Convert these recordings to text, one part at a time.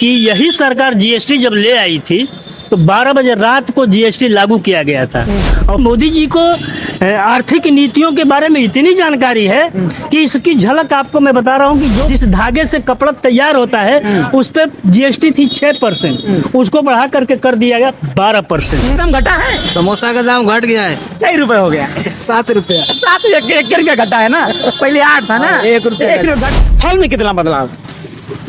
कि यही सरकार जीएसटी जब ले आई थी तो 12 बजे रात को जीएसटी लागू किया गया था। और मोदी जी को आर्थिक नीतियों के बारे में इतनी जानकारी है कि इसकी झलक आपको मैं बता रहा हूँ कि जो जिस धागे से कपड़ा तैयार होता है उस पर जीएसटी थी 6%, उसको बढ़ा करके कर दिया गया 12%। दाम घटा है, समोसा का दाम घट गया है। कई रुपए हो गया? 7 रुपया। 7 एक रुपया घटा है ना, पहले 8 था ना, 1 रुपया। फल में कितना बदलाव?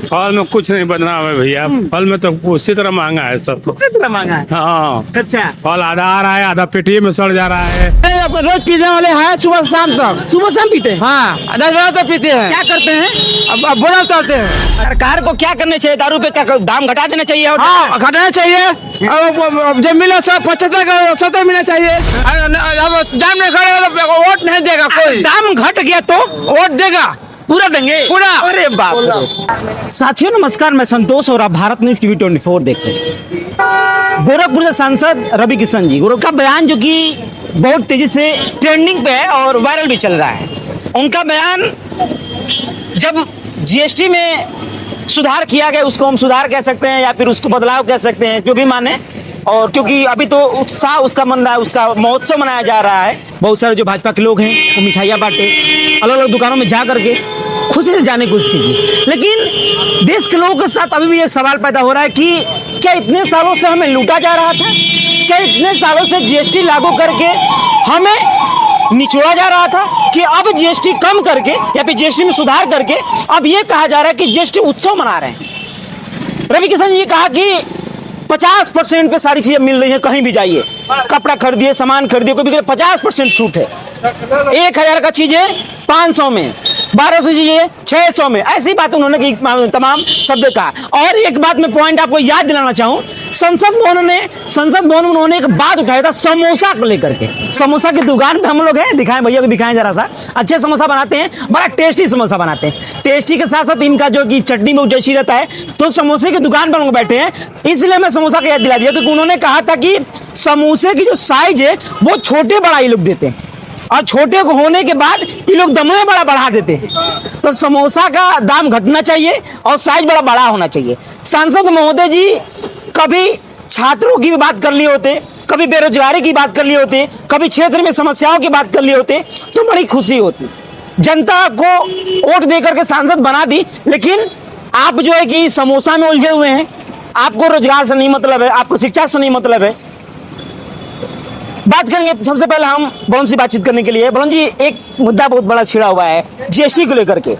फल में कुछ नहीं बदलाव है भैया, फल में तो उसी तरह महंगा है सब। कितना महंगा है? हाँ, अच्छा, फल आधा आ रहा है, आधा पेटिये में सड़ जा रहा है। रोज पीने वाले हैं सुबह शाम तक? सुबह शाम पीते हैं? हाँ, 10 बजे तक पीते हैं। क्या करते हैं? अब बोला चाहते हैं। सरकार को क्या करना चाहिए? दारू पे क्या दाम घटा देना चाहिए? और हाँ, घटाना चाहिए। अब जब मिला 75 का 70 मिलना चाहिए। अब दाम नहीं घटेगा तो वोट नहीं देगा कोई। दाम घट गया तो वोट देगा पूरा देंगे? पूरा। अरे बाप रे। साथियों नमस्कार, मैं संतोष और आप भारत न्यूज टीवी 24 देख रहे हैं। गोरखपुर से सांसद रवि किशन जी का बयान जो कि बहुत तेजी से ट्रेंडिंग पे है और वायरल भी चल रहा है। उनका बयान, जब जीएसटी में सुधार किया गया, उसको हम सुधार कह सकते हैं या फिर उसको बदलाव कह सकते हैं, जो भी माने। और क्योंकि अभी तो उत्साह उसका मन रहा है, उसका महोत्सव मनाया जा रहा है। बहुत सारे जो भाजपा के लोग हैं वो मिठाइयाँ बांटे, अलग अलग दुकानों में जा करके खुशी से जाने की कोशिश कीजिए। लेकिन देश के लोगों के साथ अभी भी एक सवाल पैदा हो रहा है कि क्या इतने सालों से हमें लूटा जा रहा था? क्या इतने सालों से जीएसटी लागू करके हमें निचोड़ा जा रहा था कि अब जीएसटी कम करके या फिर जीएसटी में सुधार करके अब ये कहा जा रहा है कि जीएसटी उत्सव मना रहे हैं? रवि किशन जी ने कहा कि 50% पे सारी चीजें मिल रही है, कहीं भी जाइए, कपड़ा खरीदिए, सामान खरीदिए, कोई भी 50% छूट है। 1000 का चीज है 500 में, 1200 चीजें 600 में, ऐसी बात उन्होंने की तमाम शब्द कहा। और एक बात मैं पॉइंट आपको याद दिलाना चाहूं, संसद भवन में उन्होंने एक बात उठाया था समोसा को लेकर के। समोसा की दुकान पे हम लोग हैं, दिखाएं भैया को, दिखाएं जरा सा। अच्छे समोसा बनाते हैं, बड़ा टेस्टी समोसा बनाते हैं। टेस्टी के साथ साथ इनका जो कि चटनी में टेस्टी रहता है। तो समोसे की दुकान पर लोग बैठे हैं, इसलिए मैं समोसा का याद दिला दिया, क्योंकि उन्होंने कहा था कि समोसे की जो साइज है वो छोटे बड़ा ये लोग देते हैं, और छोटे को होने के बाद ये लोग दम में बड़ा बढ़ा देते हैं। तो समोसा का दाम घटना चाहिए और साइज बड़ा होना चाहिए। सांसद महोदय जी कभी छात्रों की भी बात कर लिए होते, कभी बेरोजगारी की बात कर लिए होते, कभी क्षेत्र में समस्याओं की बात कर लिए होते, तो बड़ी खुशी होती। जनता को वोट देकर के सांसद बना दी, लेकिन आप जो है कि समोसा में उलझे हुए हैं। आपको रोजगार से नहीं मतलब है, आपको शिक्षा से नहीं मतलब है। बात करेंगे सबसे पहले हम बलून से बातचीत करने के लिए। बलून जी, एक मुद्दा बहुत बड़ा छिड़ा हुआ है जीएसटी को लेकर के।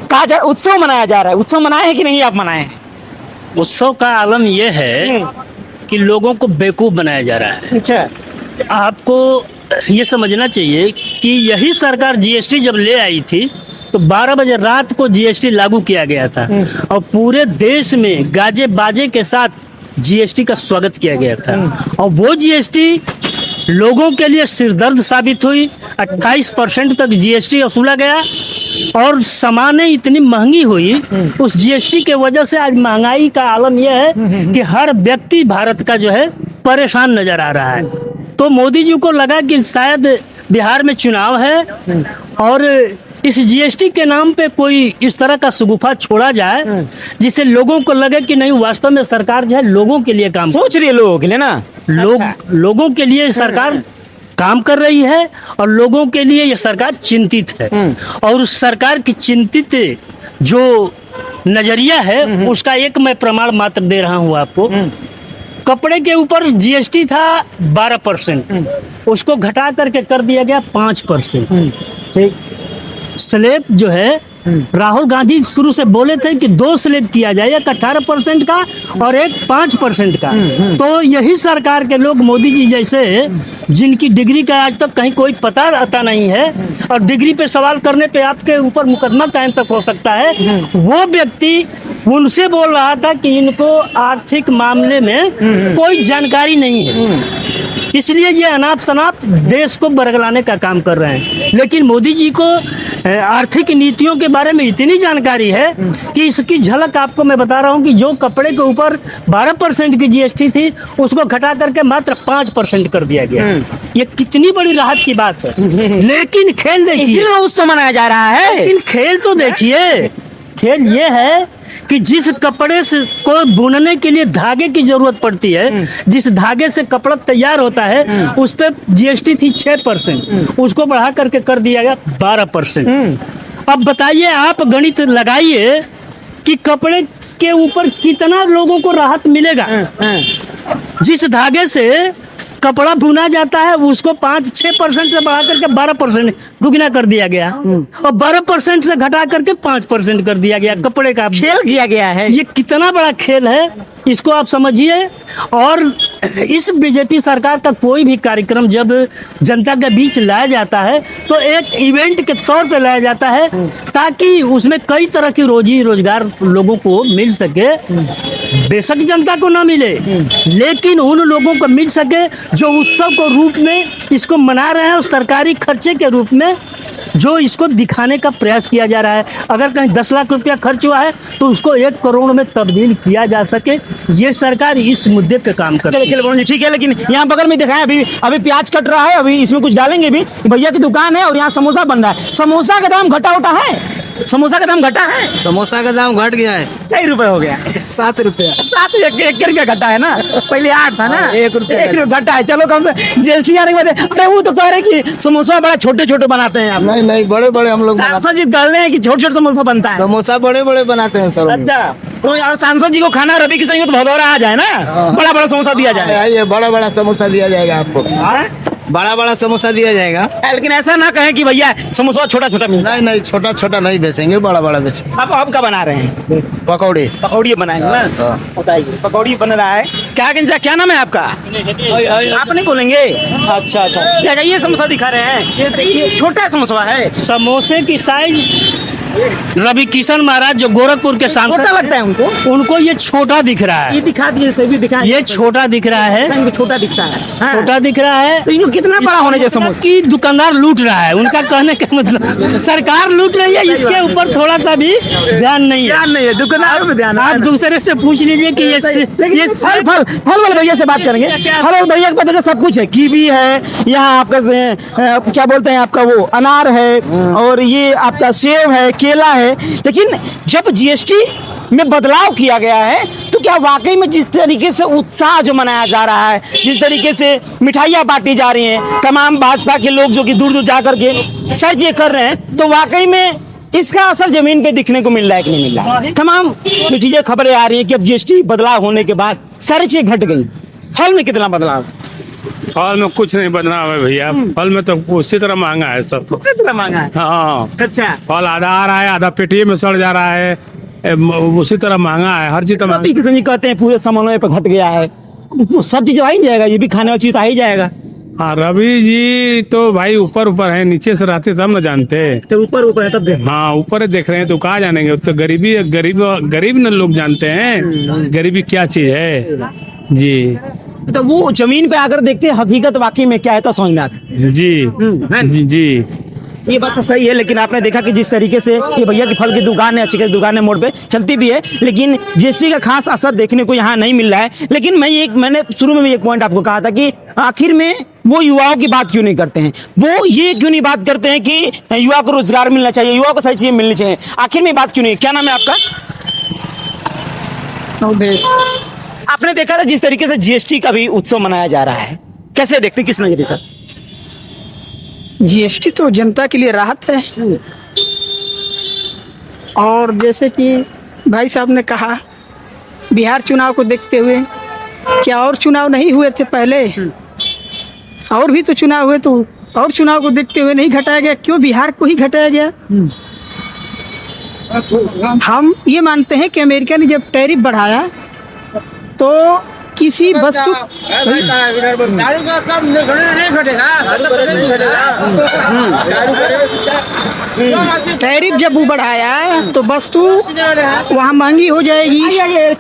कहा जा उत्सव मनाया जा रहा है, उत्सव मनाए हैं कि नहीं आप मनाए हैं? उत्सव का आलम यह है कि लोगों को बेवकूफ बनाया जा रहा है। अच्छा, आपको ये समझना चाहिए कि यही सरकार जीएसटी जब ले आई थी तो 12 बजे रात को जीएसटी लागू किया गया था और पूरे देश में गाजे बाजे के साथ जीएसटी का स्वागत किया गया था। और वो जीएसटी लोगों के लिए सिरदर्द साबित हुई। 28% तक जीएसटी वसूला गया और सामानें इतनी महंगी हुई। उस जीएसटी के वजह से आज महंगाई का आलम यह है कि हर व्यक्ति भारत का जो है परेशान नजर आ रहा है। तो मोदी जी को लगा कि शायद बिहार में चुनाव है और इस जीएसटी के नाम पे कोई इस तरह का शगुफा छोड़ा जाए जिससे लोगों को लगे कि नहीं, वास्तव में सरकार जो है लोगों के लिए काम सोच रही है लोगों के लिए ना। लोगों के लिए सरकार काम कर रही है और लोगों के लिए ये सरकार चिंतित है। और उस सरकार की चिंतित जो नजरिया है उसका एक मैं प्रमाण मात्र दे रहा हूँ आपको। कपड़े के ऊपर जीएसटी था 12%, उसको घटा करके कर दिया गया 5%। ठीक, स्लैब जो है राहुल गांधी शुरू से बोले थे कि 2 स्लैब किया जाए, एक 18% का और एक 5% का। तो यही सरकार के लोग, मोदी जी जैसे, जिनकी डिग्री का आज तक कहीं कोई पता आता नहीं है और डिग्री पे सवाल करने पे आपके ऊपर मुकदमा कायम तक हो सकता है, वो व्यक्ति उनसे बोल रहा था कि इनको आर्थिक मामले में कोई जानकारी नहीं है, इसलिए ये अनाप शनाप देश को बरगलाने का काम कर रहे हैं। लेकिन मोदी जी को आर्थिक नीतियों के बारे में इतनी जानकारी है कि इसकी झलक आपको मैं बता रहा हूँ कि जो कपड़े के ऊपर 12% की जीएसटी थी उसको घटा करके मात्र 5% कर दिया गया। ये कितनी बड़ी राहत की बात है। लेकिन खेल देखिए, उत्सव मनाया जा रहा है। लेकिन खेल तो देखिए, खेल ये है कि जिस कपड़े से को बुनने के लिए धागे की जरूरत पड़ती है, जिस धागे से कपड़ा तैयार होता है, उस पे जीएसटी थी 6%, उसको बढ़ा करके कर दिया गया 12%। अब बताइए, आप गणित लगाइए कि कपड़े के ऊपर कितना लोगों को राहत मिलेगा। जिस धागे से कपड़ा बुना जाता है उसको 5-6% से बढ़ा करके 12% दुगना कर दिया गया, और 12% से घटा करके 5% कर दिया गया। कपड़े का खेल किया गया है। ये कितना बड़ा खेल है, इसको आप समझिए। और इस बीजेपी सरकार का कोई भी कार्यक्रम जब जनता के बीच लाया जाता है तो एक इवेंट के तौर पे लाया जाता है, ताकि उसमें कई तरह की रोजी रोजगार लोगों को मिल सके। बेशक जनता को ना मिले, लेकिन उन लोगों को मिल सके जो उत्सव के रूप में इसको मना रहे हैं, और सरकारी खर्चे के रूप में जो इसको दिखाने का प्रयास किया जा रहा है। अगर कहीं 10 लाख रुपया खर्च हुआ है तो उसको 1 करोड़ में तब्दील किया जा सके, ये सरकार इस मुद्दे पे काम कर रही है। चलिए ठीक है, लेकिन यहाँ बगल में दिखाएं, अभी प्याज कट रहा है, अभी इसमें कुछ डालेंगे भी। भैया की दुकान है और यहाँ समोसा बन रहा है। समोसा का दाम घटा उठा है? समोसा का दाम घटा है? समोसा का दाम घट गया है। कई रुपए हो गया? 7 रुपया। 7 एक रुपया घटा है ना, पहले 8 था ना। 1 रुपया 1 रुपया घटा है। चलो कम से जीएसटी आने के बाद। अरे वो तो कह रहे कि समोसा बड़ा छोटे छोटे बनाते हैं आप। नहीं नहीं, बड़े बड़े हम लोग बनाते सांसद जी कह रहे हैं कि छोटे छोटे समोसा बनता हैं। है। समोसा बड़े बड़े बनाते हैं सर। अच्छा, तो यार सांसद जी को खाना रवि किशन को तो भदौरा आ जाए ना, बड़ा बड़ा समोसा दिया जाए। ये बड़ा बड़ा समोसा दिया जाएगा आपको, बड़ा बड़ा समोसा दिया जाएगा। लेकिन ऐसा ना कहें कि भैया समोसा छोटा छोटा मिलता है। नहीं नहीं, छोटा छोटा नहीं बेचेंगे, बड़ा बड़ा बेचेंगे। अब क्या बना रहे हैं? पकौड़े। पकौड़ी बनाएंगे ना? बताइए, पकौड़ी बन रहा है। क्या नाम है आपका? आप नहीं बोलेंगे? अच्छा अच्छा, ये समोसा दिखा रहे हैं, ये छोटा समोसा है। समोसे की साइज रवि किशन महाराज जो गोरखपुर के सांसद छोटा लगता है उनको ये छोटा दिख रहा है। ये दिखा दिए, सभी दिखा। ये छोटा दिख रहा है, इनको छोटा दिखता है। छोटा दिख रहा है। तो इनको कितना बड़ा होने चाहिए समोसा? की दुकानदार लूट रहा है, उनका कहने का मतलब सरकार लूट रही है, इसके ऊपर थोड़ा सा भी ध्यान नहीं है। ध्यान नहीं है, दुकानदार पे ध्यान। आप दूसरे से पूछ लीजिए कि ये फल वाले भैया से बात करेंगे। फल वाले भैया के पास सब कुछ है, कीवी है, यहाँ आपका क्या बोलते हैं, आपका वो अनार है, और ये आपका सेब है, केला है। लेकिन जब जीएसटी में बदलाव किया गया है तो क्या वाकई में जिस तरीके से उत्साह जो मनाया जा रहा है, जिस तरीके से मिठाइयाँ बांटी जा रही हैं, तमाम भाजपा के लोग जो कि दूर दूर जा करके सर्च ये कर रहे हैं, तो वाकई में इसका असर जमीन पे दिखने को मिल रहा है कि नहीं मिल रहा है? तमाम जो चीजें खबरें आ रही हैं कि अब जीएसटी बदलाव होने के बाद सारी चीजें घट गई। फल में कितना बदलाव? फल में कुछ नहीं बदलाव है भैया, फल में तो उसी तरह महंगा है सब। कितना महंगा है? हाँ, अच्छा, फल आधा आ रहा है, आधा पेटिये में सड़ जा रहा है, उसी तरह महंगा है, हर चीज तो रवि किशन जी कहते हैं पूरे समन्वय पे घट गया है। वो सब चीज आ ही जाएगा, ये भी खाने वाली चीज तो आ ही जाएगा। हाँ, रवि जी तो भाई ऊपर ऊपर है, नीचे से रहते तब न जानते। तो ऊपर है तब देख। हाँ, ऊपर देख रहे हैं तो कहाँ जानेंगे, तो गरीब न लोग जानते हैं गरीबी क्या चीज है जी। तो वो जमीन पे आकर देखते हैं हकीकत वाकई में क्या है, तो समझ में आता है। जी जी, ये बात तो सही है। लेकिन आपने देखा कि जिस तरीके से ये भैया की फल की दुकान है, अच्छी की दुकान है, मोड़ पे चलती भी है, लेकिन जीएसटी का खास असर देखने को यहाँ नहीं मिल रहा है। लेकिन मैंने शुरू में भी एक पॉइंट आपको कहा था कि आखिर में वो युवाओं की बात क्यों नहीं करते हैं, वो ये क्यों नहीं बात करते हैं कि युवा को रोजगार मिलना चाहिए, युवा को सही चीजें मिलनी चाहिए। आखिर में बात क्यों नहीं? क्या नाम है आपका? आपने देखा ना जिस तरीके से जीएसटी का भी उत्सव मनाया जा रहा है, कैसे देखते, किस नजरिए से? जीएसटी तो जनता के लिए राहत है। और जैसे कि भाई साहब ने कहा, बिहार चुनाव को देखते हुए, क्या और चुनाव नहीं हुए थे पहले? और भी तो चुनाव हुए, तो और चुनाव को देखते हुए नहीं घटाया गया, क्यों बिहार को ही घटाया गया? हम ये मानते हैं कि अमेरिका ने जब टैरिफ बढ़ाया तो किसी वस्तु टैरिफ जब वो बढ़ाया तो वस्तु वहाँ महंगी हो जाएगी।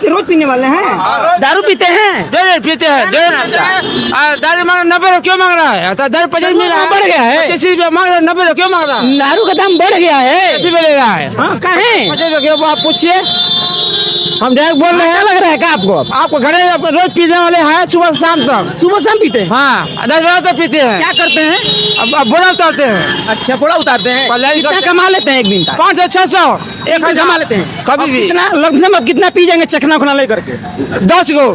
रोज पीने वाले हैं, दारू पीते हैं, पीते हैं। दारू मांग 90 क्यों मांग रहा है? दारू 50 मिल रहा है, बढ़ गया है। 80 रुपया मांग रहा है, 90 क्यों मांग रहा है? दारू का दाम बढ़ गया है। कैसे मिलेगा है? हाँ, कहें 50 रुपया आप पूछिए, हम डायरेक्ट बोल रहे हैं। लग रहा है क्या आपको? आपको घरे रोज पीने वाले हैं, सुबह शाम तक। सुबह शाम पीते हैं? हाँ, 10 बजे तक पीते हैं। क्या करते हैं? अब बोरा उतारते हैं। अच्छा, बोरा उतारते हैं। कल्याण कितना करते- कमा लेते हैं एक दिन का? 500 600 एक जमा लेते हैं कभी भी कितना लमसम अब कितना पी जाएंगे चखना उखना लेकर के 10 गो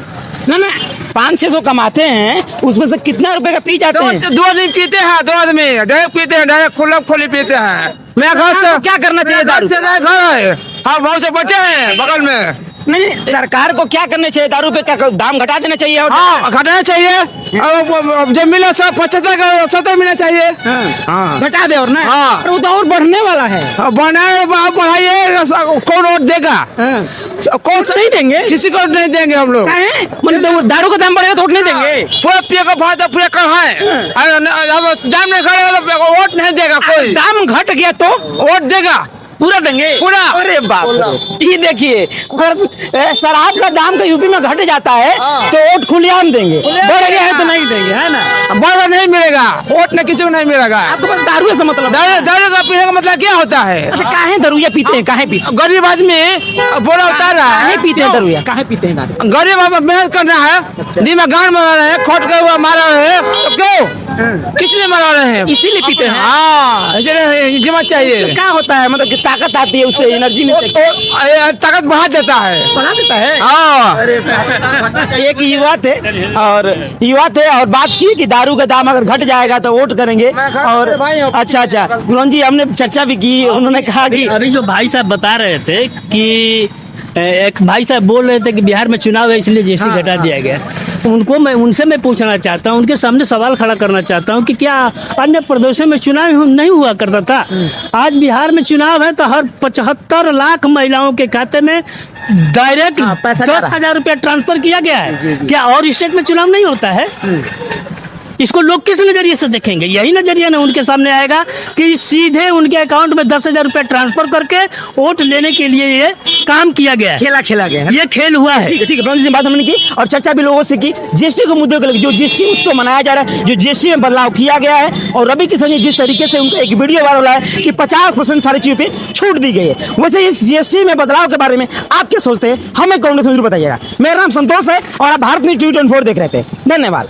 ना 500-600 कमाते हैं उसमें से कितना रुपए का पी जाते हैं? दो आदमी पीते हैं, 2 आदमी डायरेक्ट पीते हैं, डायरेक्ट खुली पीते हैं। मैं घर से क्या करना चाहिए दारू से घर है, हम भाव से बचे हैं बगल में। नहीं सरकार को क्या करना चाहिए दारू पे? क्या दाम घटा देना चाहिए? और हाँ घटाना चाहिए, अब जब मिला 75 का 70 मिलना चाहिए। हाँ घटा दे और ना हाँ। और वो तो और बढ़ने वाला है। बढ़ाइए, कौन वोट देगा? कौन नहीं देंगे? किसी को नहीं देंगे हम लोग। मतलब दारू का दाम बढ़ेगा तो वोट नहीं देंगे? पूरा पिए का फायदा पूरा कढ़ाए, अब दाम नहीं खड़ेगा तो वोट नहीं देगा कोई। दाम घट गया तो वोट देगा पूरा देंगे पूरा। अरे बाप रे। ये देखिए अगर शराब का दाम का यूपी में घट जाता है तो वोट खुलेआम देंगे, बढ़ गया है तो नहीं देंगे, है ना? बड़ा नहीं मिलेगा वोट, न किसी को नहीं मिलेगा। आपको बस दारू से मतलब? दारू का पीने का मतलब क्या होता है? अच्छा काहे दरुया पीते हैं? काहे पीते गरीब आदमी बोला उतार रहा काहे है, पीते हैं दरुया? काहे पीते हैं दारू? गरीब आदमी मेहनत करना है, दिन में गांड मारा रहे हैं, खोट कर हुआ मारा रहे हैं, तो क्यों किस लिए मारा रहे हैं? इसीलिए पीते हैं। हाँ इसलिए जीवन चाहिए। क्या होता है मतलब कि ताकत आती है उससे, एनर्जी मिलती है, ताकत बढ़ा देता है। बढ़ा देता है। हाँ एक युवा थे और बात की कि दारू का दाम अगर घट जाएगा तो वोट करेंगे। और अच्छा गुरु जी हमने चर्चा भी की, उन्होंने कहा कि अभी जो भाई साहब बता रहे थे कि एक भाई साहब बोल रहे थे कि बिहार में चुनाव है इसलिए जीएसटी घटा दिया गया। उनसे मैं पूछना चाहता हूं, उनके सामने सवाल खड़ा करना चाहता हूं कि क्या अन्य प्रदेशों में चुनाव नहीं हुआ करता था? आज बिहार में चुनाव है तो हर 75 लाख महिलाओं के खाते में डायरेक्ट 10,000 रुपया ट्रांसफर किया गया है। क्या और स्टेट में चुनाव नहीं होता है? इसको लोग किस नजरिए से देखेंगे? यही नजरिया ना उनके सामने आएगा कि सीधे उनके अकाउंट में 10,000 रुपया ट्रांसफर करके वोट लेने के लिए ये काम किया गया है, खेला गया है। ये खेल हुआ है। ठीक है ब्रह्म जी बात हमने की और चर्चा भी लोगों से की जीएसटी के मुद्दे को लेकर। जो जीएसटी उत्सव मनाया जा रहा है, जो जीएसटी में बदलाव किया गया है, और रवि किशन जी जिस तरीके से उनका एक वीडियो वायरल है कि 50% सारी चीजों पे छूट दी गई है, वैसे इस जीएसटी में बदलाव के बारे में आप क्या सोचते हैं? हमें कमेंट में जरूर बताइएगा। मेरा नाम संतोष है और आप भारत न्यूज़ 24 देख रहे थे। धन्यवाद।